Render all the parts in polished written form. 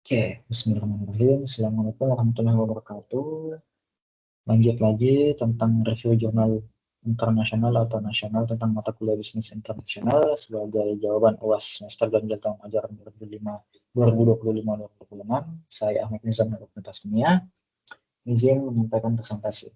Oke, bismillahirrahmanirrahim. Assalamualaikum warahmatullahi wabarakatuh. Lanjut lagi tentang review jurnal internasional atau nasional tentang mata kuliah bisnis internasional sebagai jawaban UAS semester ganjil tahun ajaran 2025-2026. Saya Ahmad Nizam dari Fakultas Kimia. Izin menyampaikan presentasi.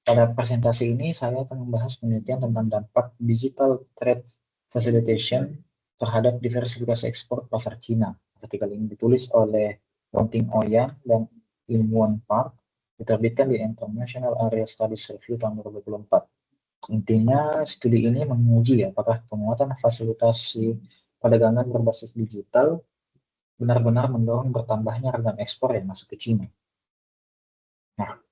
Pada presentasi ini saya akan membahas penelitian tentang dampak digital trade facilitation terhadap diversifikasi ekspor pasar Cina. Artikel ini ditulis oleh Wong-Ting Ouyang dan Lim Won Park, diterbitkan di International Area Studies Review tahun 2024. Intinya, studi ini menguji apakah penguatan fasilitasi perdagangan berbasis digital benar-benar mendorong bertambahnya ragam ekspor yang masuk ke Cina. Nah,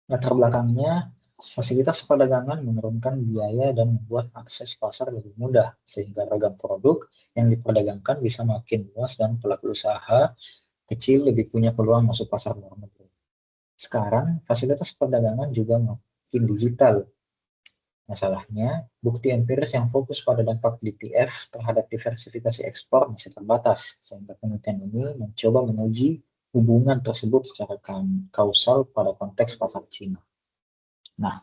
latar belakangnya, fasilitas perdagangan menurunkan biaya dan membuat akses pasar lebih mudah, sehingga ragam produk yang diperdagangkan bisa makin luas dan pelaku usaha kecil lebih punya peluang masuk pasar luar negeri. Sekarang, fasilitas perdagangan juga makin digital. Masalahnya, bukti empiris yang fokus pada dampak DTF terhadap diversifikasi ekspor masih terbatas, sehingga penelitian ini mencoba menguji hubungan tersebut secara kausal pada konteks pasar Cina. Nah,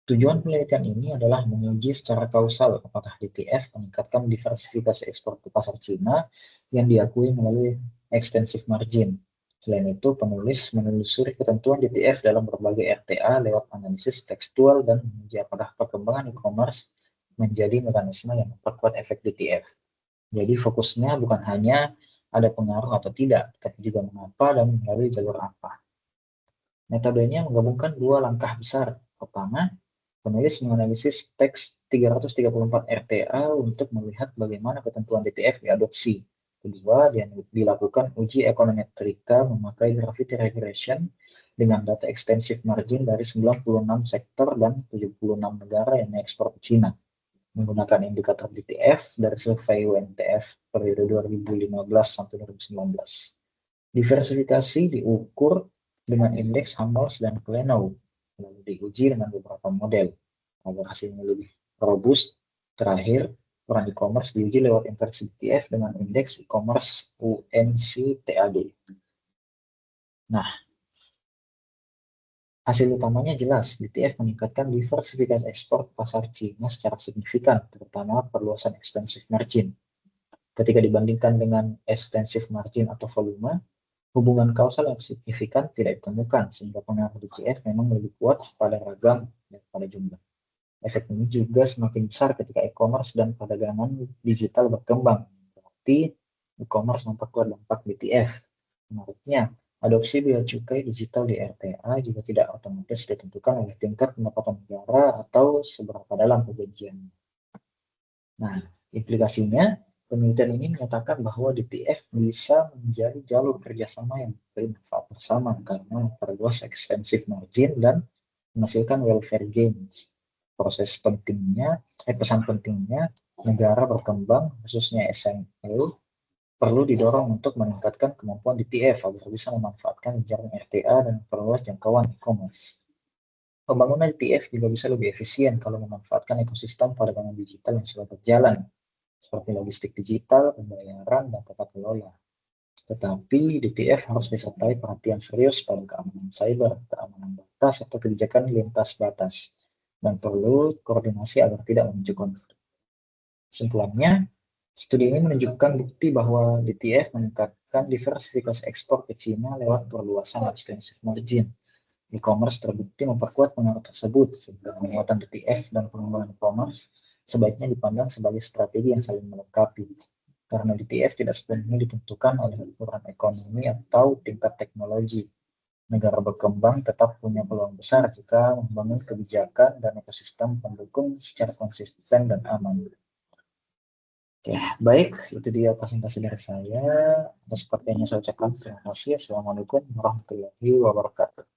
tujuan penelitian ini adalah menguji secara kausal apakah DTF meningkatkan diversifikasi ekspor ke pasar Cina yang diakui melalui extensive margin. Selain itu, penulis menelusuri ketentuan DTF dalam berbagai RTA lewat analisis tekstual dan menguji apakah perkembangan e-commerce menjadi mekanisme yang memperkuat efek DTF. Jadi fokusnya bukan hanya ada pengaruh atau tidak, tapi juga mengapa dan melalui jalur apa. Metodenya menggabungkan dua langkah besar. Pertama, penulis menganalisis teks 334 RTA untuk melihat bagaimana ketentuan DTF diadopsi. Kedua, dilakukan uji ekonometrika memakai gravity regression dengan data extensive margin dari 96 sektor dan 76 negara yang mengekspor ke Cina, menggunakan indikator DTF dari survei UNTF periode 2015 sampai 2019. Diversifikasi diukur dengan indeks Hammers dan Klenow, lalu diuji dengan beberapa model agar hasilnya lebih robust. Terakhir, peran e-commerce diuji lewat inversi DTF dengan indeks e-commerce UNCTAD. Nah, hasil utamanya jelas, DTF meningkatkan diversifikasi ekspor pasar Cina secara signifikan, terutama perluasan extensive margin. Ketika dibandingkan dengan extensive margin atau volume, hubungan kausal yang signifikan tidak ditemukan, sehingga pengaruh DTF memang lebih kuat pada ragam daripada jumlah. Efek ini juga semakin besar ketika e-commerce dan perdagangan digital berkembang. Berarti e-commerce memperkuat dampak DTF. Menariknya, adopsi bea cukai digital di RTA juga tidak otomatis ditentukan oleh tingkat pendapatan negara atau seberapa dalam perjanjiannya. Nah, implikasinya, penelitian ini menyatakan bahwa DTF bisa menjadi jalur kerjasama yang memberi manfaat bersama karena memperluas extensive margin dan menghasilkan welfare gains. Pesan pentingnya, negara berkembang, khususnya SME, perlu didorong untuk meningkatkan kemampuan DTF agar bisa memanfaatkan jaring RTA dan memperluas jangkauan e-commerce. Pembangunan DTF juga bisa lebih efisien kalau memanfaatkan ekosistem perdagangan digital yang sudah berjalan, seperti logistik digital, pembayaran, dan tata kelola. Tetapi DTF harus disertai perhatian serius pada keamanan cyber, keamanan data, serta kebijakan lintas batas, dan perlu koordinasi agar tidak memicu konflik. Kesimpulannya, studi ini menunjukkan bukti bahwa DTF meningkatkan diversifikasi ekspor ke Cina lewat perluasan extensive margin. E-commerce terbukti memperkuat pengaruh tersebut, sehingga penguatan DTF dan pengembangan e-commerce sebaiknya dipandang sebagai strategi yang saling melengkapi. Karena DTF tidak sepenuhnya ditentukan oleh ukuran ekonomi atau tingkat teknologi. Negara berkembang tetap punya peluang besar jika membangun kebijakan dan ekosistem pendukung secara konsisten dan aman. Oke, baik, itu dia presentasi dari saya. Atas perhatiannya saya ucapkan terima kasih. Assalamualaikum warahmatullahi wabarakatuh.